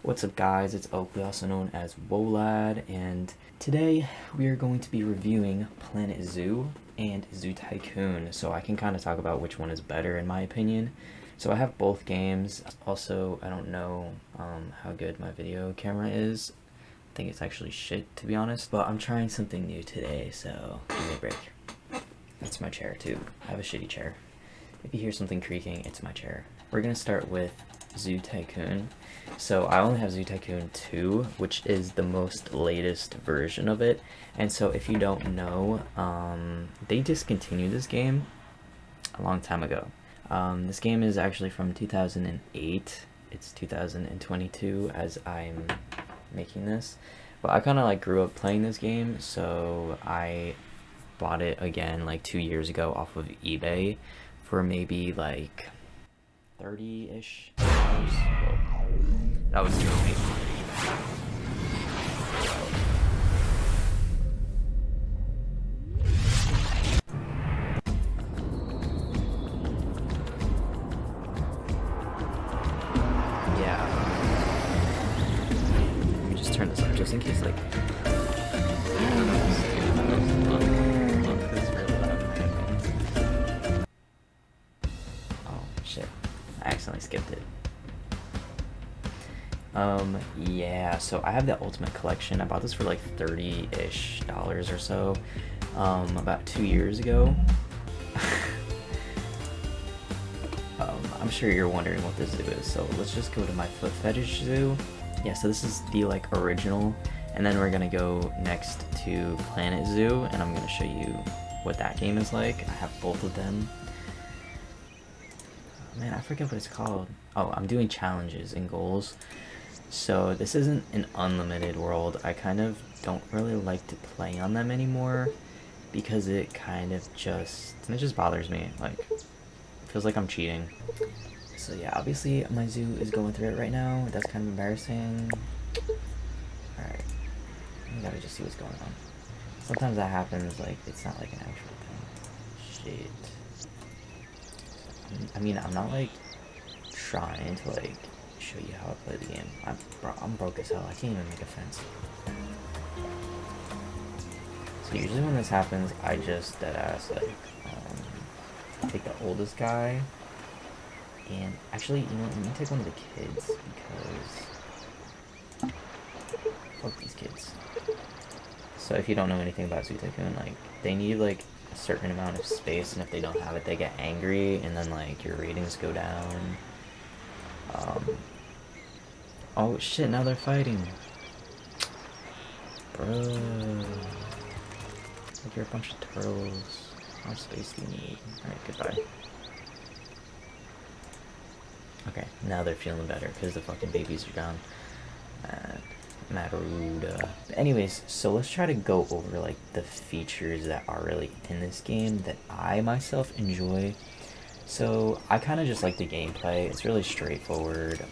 What's up guys, it's Oakley, also known as Wolad, and today we are going to be reviewing Planet Zoo and Zoo Tycoon, so I can kind of talk about which one is better in my opinion. So I have both games. Also, I don't know how good my video camera is. I think it's actually shit, to be honest, but I'm trying something new today, so give me a break. That's my chair too. I have a shitty chair. If you hear something creaking, it's my chair. We're gonna start with Zoo Tycoon. So I only have Zoo Tycoon 2, which is the most latest version of it. And so if you don't know, they discontinued this game a long time ago. This game is actually from 2008. It's 2022 as I'm making this. But I kind of like grew up playing this game, so I bought it again like 2 years ago off of eBay for maybe like 30-ish dollars. That was totally yeah. Let me just turn this up just in case, like. Oh shit! I accidentally skipped it. Yeah, so I have the Ultimate Collection. I bought this for like 30-ish dollars or so, about 2 years ago. I'm sure you're wondering what this zoo is, so let's just go to my foot fetish zoo. Yeah, so this is the like original, and then we're gonna go next to Planet Zoo, and I'm gonna show you what that game is like. I have both of them. Man, I forget what it's called. Oh, I'm doing challenges and goals. So this isn't an unlimited world. I kind of don't really like to play on them anymore because it just bothers me. Like, it feels like I'm cheating. So yeah, obviously my zoo is going through it right now. That's kind of embarrassing. Alright, I gotta just see what's going on. Sometimes that happens, like, it's not like an actual thing. Shit. I mean, I'm not like trying to like show you how I play the game. I'm broke as hell. I can't even make a fence. So usually when this happens, I just deadass like take the oldest guy, and actually, you know what, let me take one of the kids because fuck these kids. So if you don't know anything about Zoo Tycoon, like they need like a certain amount of space, and if they don't have it, they get angry, and then like your ratings go down. Oh shit, now they're fighting. Bro. Like you're a bunch of turtles. How much space do you need? Alright, goodbye. Okay, now they're feeling better because the fucking babies are gone. Mataruda. Anyways, so let's try to go over like the features that are really in this game that I myself enjoy. So I kind of just like the gameplay. It's really straightforward.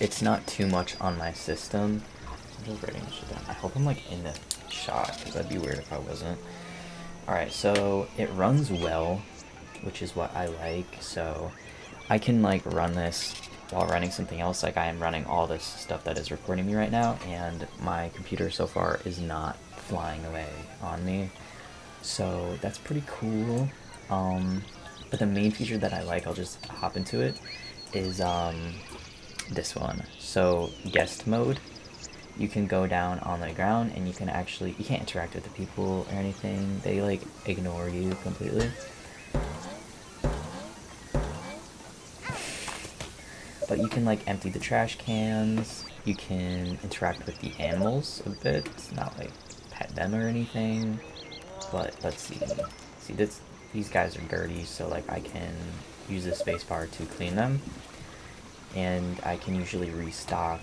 It's not too much on my system. I'm just writing this shit down. I hope I'm like in the shot because that'd be weird if I wasn't. Alright, so it runs well, which is what I like. So I can like run this while running something else. Like I am running all this stuff that is recording me right now, and my computer so far is not flying away on me. So that's pretty cool. But the main feature that I like, I'll just hop into it, is this one. So guest mode, you can go down on the ground and you can actually, you can't interact with the people or anything. They like ignore you completely. But you can like empty the trash cans. You can interact with the animals a bit. It's not like pet them or anything. But let's see. See, these guys are dirty, so like I can use the spacebar to clean them. And I can usually restock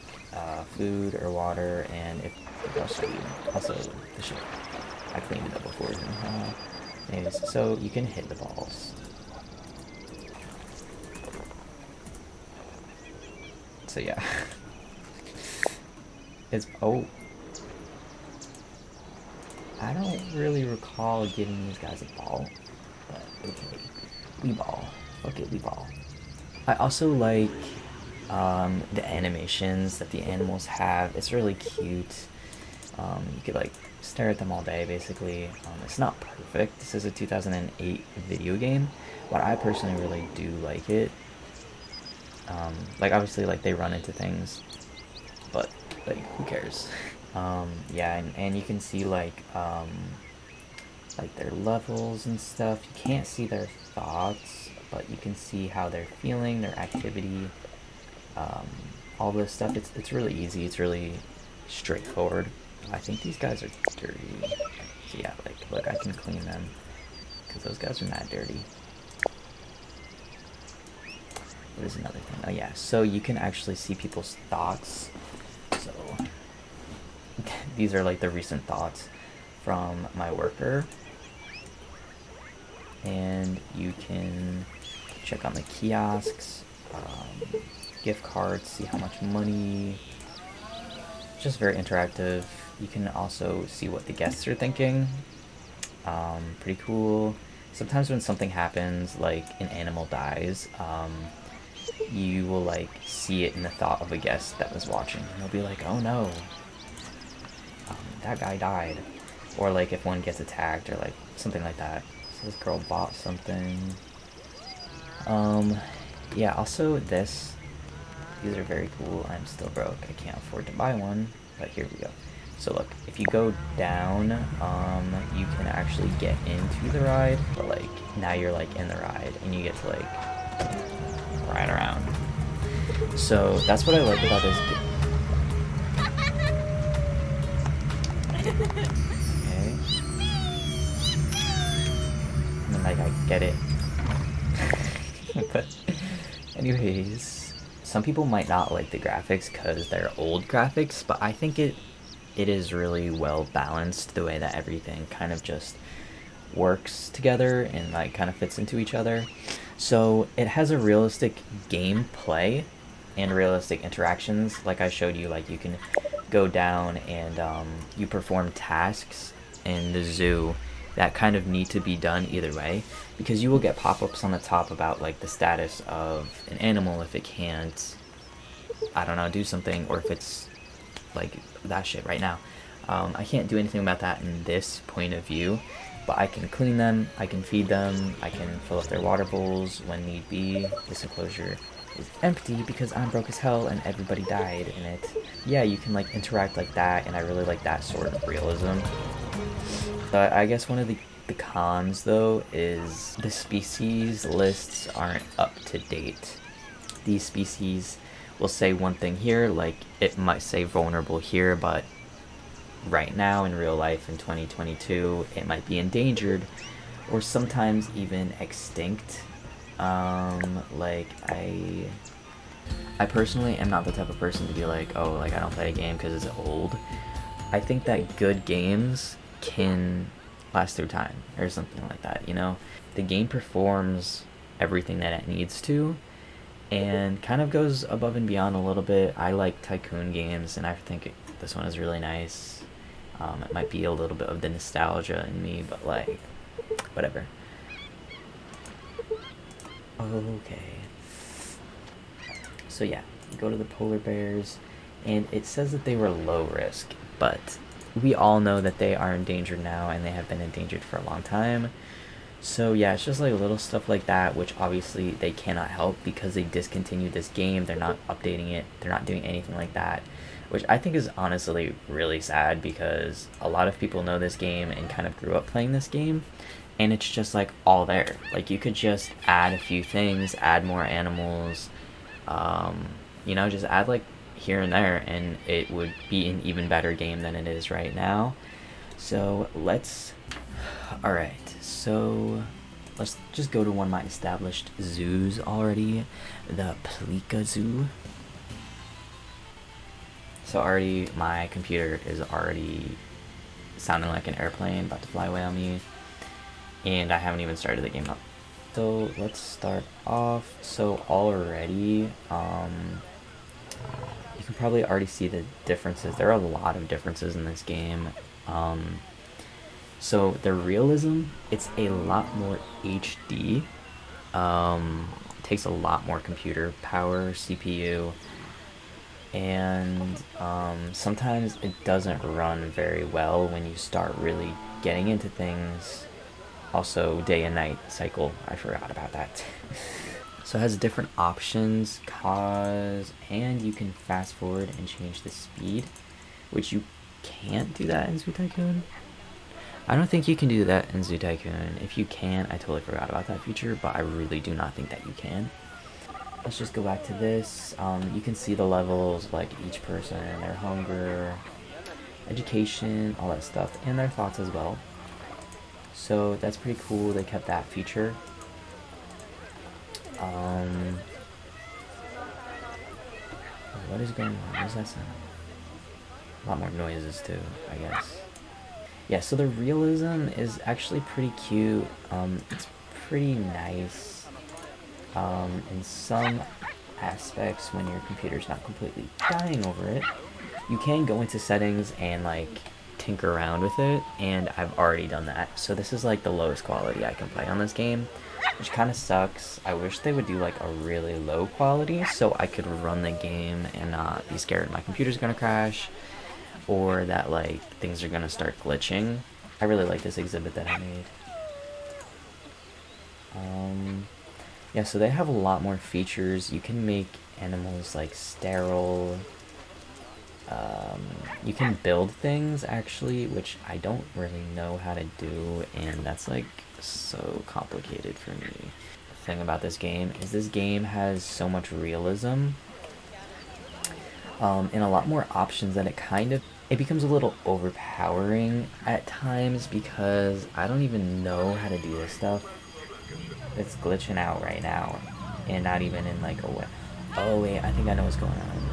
food or water, and if I'll show you. Also, the shit. I cleaned it up before. Anyways, so you can hit the balls. So yeah. It's I don't really recall giving these guys a ball, but okay. We ball. Okay, we ball. I also like The animations that the animals have, it's really cute. You could like stare at them all day basically. It's not perfect. This is a 2008 video game, but I personally really do like it. Like obviously like they run into things, but like who cares? Yeah, and you can see like their levels and stuff. You can't see their thoughts, but you can see how they're feeling, their activity, um, all this stuff. It's really easy. It's really straightforward. I think these guys are dirty. So yeah, like look, I can clean them because those guys are not dirty. What is another thing? Oh yeah, so you can actually see people's thoughts. So these are like the recent thoughts from my worker. And you can check on the kiosks, gift cards, see how much money. Just very interactive. You can also see what the guests are thinking. Pretty cool. Sometimes when something happens, like an animal dies, you will like see it in the thought of a guest that was watching. And they'll be like, "Oh no, that guy died," or like if one gets attacked or like something like that. So this girl bought something. Yeah. Also, these are very cool. I'm still broke. I can't afford to buy one, but here we go. So look, if you go down, you can actually get into the ride, but like now you're like in the ride and you get to like ride around. So that's what I like about this game. Okay. And then like I get it. But anyways, some people might not like the graphics because they're old graphics, but I think it is really well balanced the way that everything kind of just works together and like kind of fits into each other. So it has a realistic gameplay and realistic interactions. Like I showed you, like you can go down and you perform tasks in the zoo that kind of need to be done either way, because you will get pop-ups on the top about like the status of an animal if it can't, I don't know, do something, or if it's like that shit right now. I can't do anything about that in this point of view, but I can clean them, I can feed them, I can fill up their water bowls when need be. This enclosure is empty because I'm broke as hell and everybody died in it. Yeah, you can like interact like that, and I really like that sort of realism. But I guess one of the cons though is the species lists aren't up to date. These species will say one thing here, like it might say vulnerable here, but right now in real life in 2022 it might be endangered or sometimes even extinct. Like I personally am not the type of person to be like, oh, like I don't play a game because it's old. I think that good games can last through time or something like that, you know? The game performs everything that it needs to and kind of goes above and beyond a little bit. I like Tycoon games, and I think this one is really nice. It might be a little bit of the nostalgia in me, but like, whatever. Okay. So yeah, you go to the polar bears, and it says that they were low risk, but we all know that they are endangered now, and they have been endangered for a long time. So yeah, it's just like little stuff like that, which obviously they cannot help because they discontinued this game. They're not updating it. They're not doing anything like that, which I think is honestly really sad because a lot of people know this game and kind of grew up playing this game, and it's just like all there. Like you could just add a few things, add more animals, just add like here and there, and it would be an even better game than it is right now. So let's just go to one of my established zoos already, the Plika Zoo. So already my computer is already sounding like an airplane about to fly away on me, and I haven't even started the game up. So let's start off. So already, you can probably already see the differences. There are a lot of differences in this game. So the realism, it's a lot more HD. takes a lot more computer power, CPU, and sometimes it doesn't run very well when you start really getting into things. Also, day and night cycle, I forgot about that. So it has different options, cause, and you can fast forward and change the speed, which you can't do that in Zoo Tycoon. I don't think you can do that in Zoo Tycoon. If you can, I totally forgot about that feature, but I really do not think that you can. Let's just go back to this. You can see the levels, like each person, their hunger, education, all that stuff, and their thoughts as well. So that's pretty cool. They kept that feature. What is going on? What does that sound? A lot more noises too, I guess. Yeah, so the realism is actually pretty cute. It's pretty nice. In some aspects, when your computer's not completely dying over it, you can go into settings and like tinker around with it, and I've already done that. So this is like the lowest quality I can play on this game, which kind of sucks. I wish they would do like a really low quality so I could run the game and not be scared my computer's gonna crash or that like things are gonna start glitching. I really like this exhibit that I made. Yeah, so they have a lot more features. You can make animals like sterile. You can build things actually, which I don't really know how to do, and that's like so complicated for me. The thing about this game is this game has so much realism and a lot more options that it becomes a little overpowering at times because I don't even know how to do this stuff. It's glitching out right now, and not even in like a way. Oh wait, I think I know what's going on.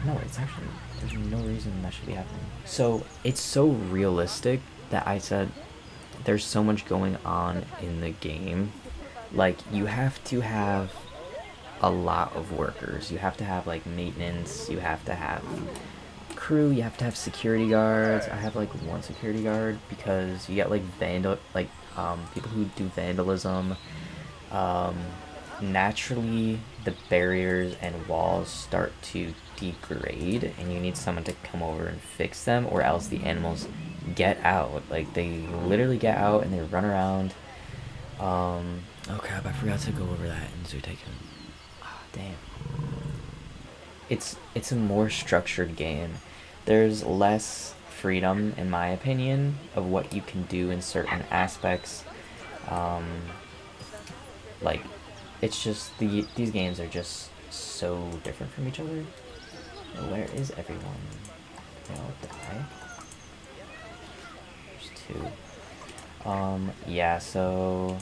No, it's actually, there's no reason that should be happening. So it's so realistic that I said there's so much going on in the game. Like, you have to have a lot of workers. You have to have like maintenance, you have to have crew, you have to have security guards. I have like one security guard because you get like people who do vandalism. Naturally the barriers and walls start to degrade and you need someone to come over and fix them, or else the animals get out. Like, they literally get out and they run around. Oh crap, I forgot to go over that in Zoo Tycoon. Oh, damn. It's a more structured game. There's less freedom, in my opinion, of what you can do in certain aspects. Like, it's just these games are just so different from each other. Where is everyone? They all die. There's two. Yeah. So,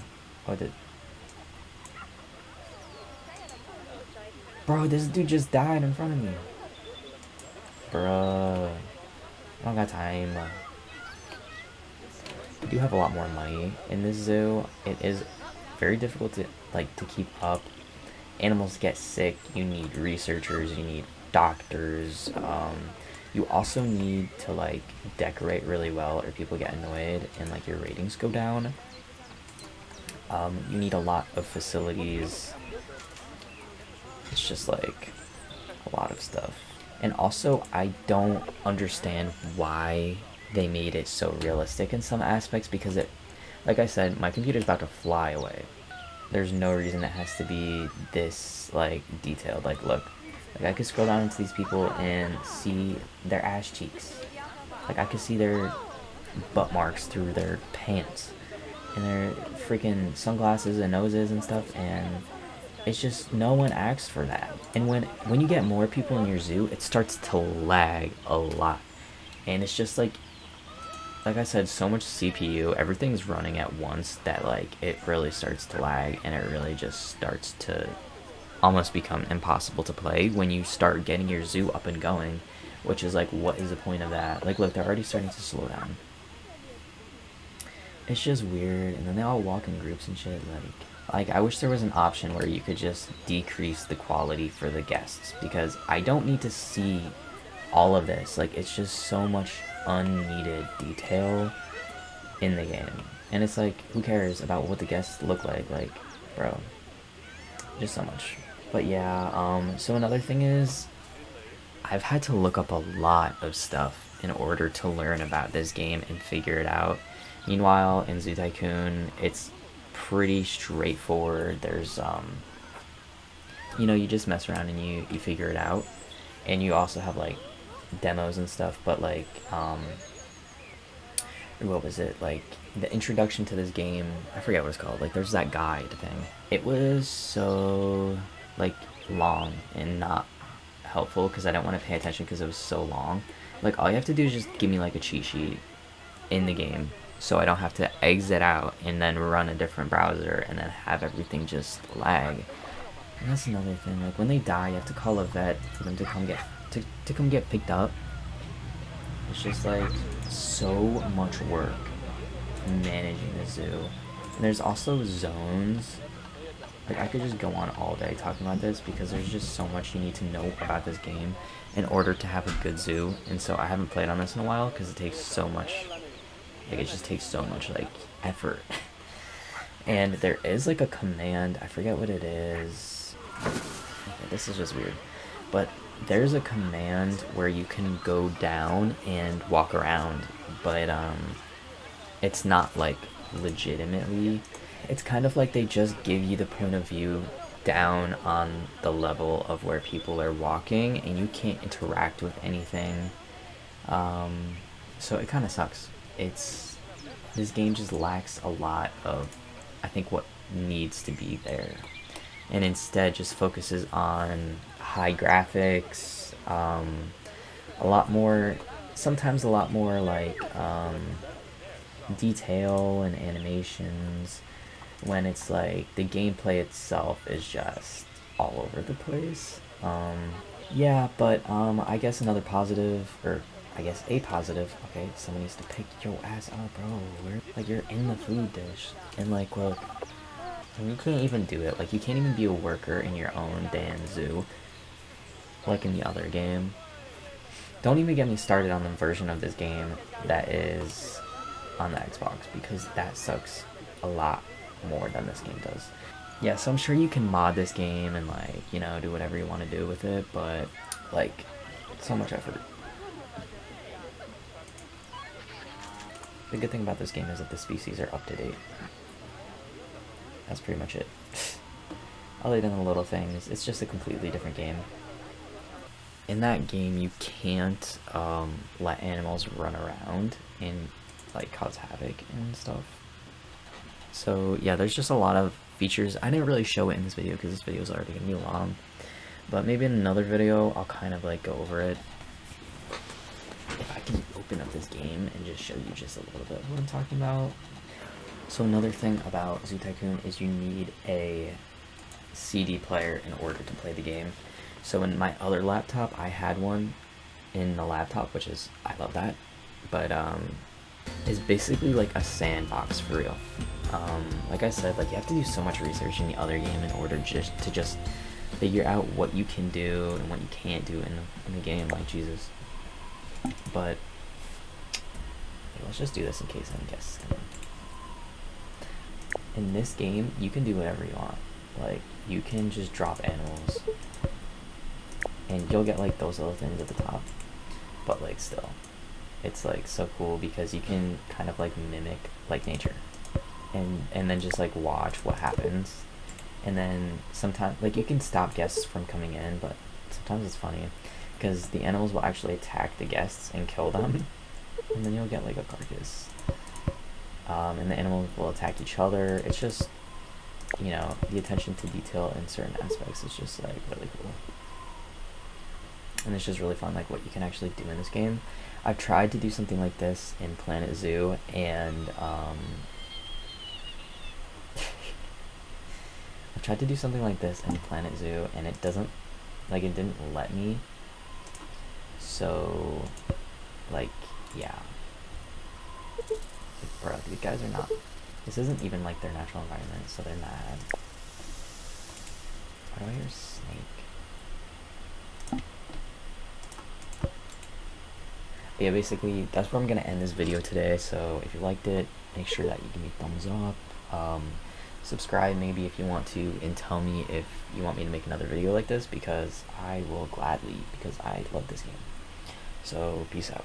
bro, this dude just died in front of me. Bruh, I don't got time. We do have a lot more money in this zoo. It is very difficult to keep up. Animals get sick. You need researchers. You need doctors. You also need to like decorate really well, or people get annoyed and like your ratings go down. You need a lot of facilities. It's just like a lot of stuff. And also, I don't understand why they made it so realistic in some aspects, because like I said, my computer's about to fly away. There's no reason it has to be this like detailed. Like, look, like I could scroll down into these people and see their ass cheeks. Like, I could see their butt marks through their pants and their freaking sunglasses and noses and stuff, and it's just, no one asked for that. And when you get more people in your zoo, it starts to lag a lot, and it's just like I said, so much CPU, everything's running at once that like it really starts to lag, and it really just starts to almost become impossible to play when you start getting your zoo up and going, which is like, what is the point of that? Like, look, they're already starting to slow down. It's just weird, and then they all walk in groups and shit. Like I wish there was an option where you could just decrease the quality for the guests, because I don't need to see all of this. Like, it's just so much unneeded detail in the game, and it's like, who cares about what the guests look like? Like, bro, just so much. But yeah, so another thing is, I've had to look up a lot of stuff in order to learn about this game and figure it out. Meanwhile, in Zoo Tycoon, it's pretty straightforward. There's, you just mess around and you figure it out. And you also have, like, demos and stuff, but, like, what was it? Like, the introduction to this game, I forget what it's called. Like, there's that guide thing. It was so, like, long and not helpful because I don't want to pay attention because it was so long. Like, all you have to do is just give me, like, a cheat sheet in the game so I don't have to exit out and then run a different browser and then have everything just lag. And that's another thing. Like, when they die, you have to call a vet for them to come get to come get picked up. It's just like so much work managing the zoo. And there's also zones. Like, I could just go on all day talking about this because there's just so much you need to know about this game in order to have a good zoo. And so I haven't played on this in a while because it takes so much, like, it just takes so much, like, effort. And there is, like, a command, I forget what it is. Okay, this is just weird. But there's a command where you can go down and walk around, but it's not, like, legitimately. It's kind of like they just give you the point of view down on the level of where people are walking, and you can't interact with anything. So it kind of sucks. This game just lacks a lot of, I think, what needs to be there, and instead just focuses on high graphics, sometimes a lot more like detail and animations, when it's like the gameplay itself is just all over the place. Yeah, but I guess another positive, or I guess a positive, okay, someone needs to pick your ass up, bro. Like, you're in the food dish, and, like, look, and you can't even do it. Like, you can't even be a worker in your own damn zoo, like in the other game. Don't even get me started on the version of this game that is on the Xbox, because that sucks a lot more than this game does. Yeah, so I'm sure you can mod this game and, like, do whatever you want to do with it, but, like, so much effort. The good thing about this game is that the species are up to date. That's pretty much it. Other than the little things, it's just a completely different game. In that game, you can't let animals run around and, like, cause havoc and stuff. So yeah, there's just a lot of features. I didn't really show it in this video because this video is already gonna be long, but maybe in another video I'll kind of, like, go over it. If I can open up this game and just show you just a little bit of what I'm talking about. So another thing about Zoo Tycoon is you need a CD player in order to play the game. So in my other laptop, I had one in the laptop, which is, I love that, but is basically like a sandbox for real. Like I said, like, you have to do so much research in the other game in order to just figure out what you can do and what you can't do in the game, like, Jesus. But let's just do this in case any guests come in. In this game, you can do whatever you want. Like, you can just drop animals, and you'll get, like, those little things at the top. But, like, still, it's, like, so cool because you can kind of, like, mimic, like, nature, and then just, like, watch what happens. And then sometimes, like, you can stop guests from coming in, but sometimes it's funny because the animals will actually attack the guests and kill them, and then you'll get, like, a carcass. And the animals will attack each other. It's just, the attention to detail in certain aspects is just, like, really cool. And it's just really fun, like, what you can actually do in this game. I've tried to do something like this in Planet Zoo, and I've tried to do something like this in Planet Zoo, and it doesn't, like, it didn't let me. So, like, yeah. Like, bro, these guys are not, this isn't even, like, their natural environment, so they're mad. Why do I hear a snake? But yeah, basically, that's where I'm going to end this video today. So if you liked it, make sure that you give me a thumbs up. subscribe maybe if you want to, and tell me if you want me to make another video like this, because I will gladly, because I love this game. So peace out.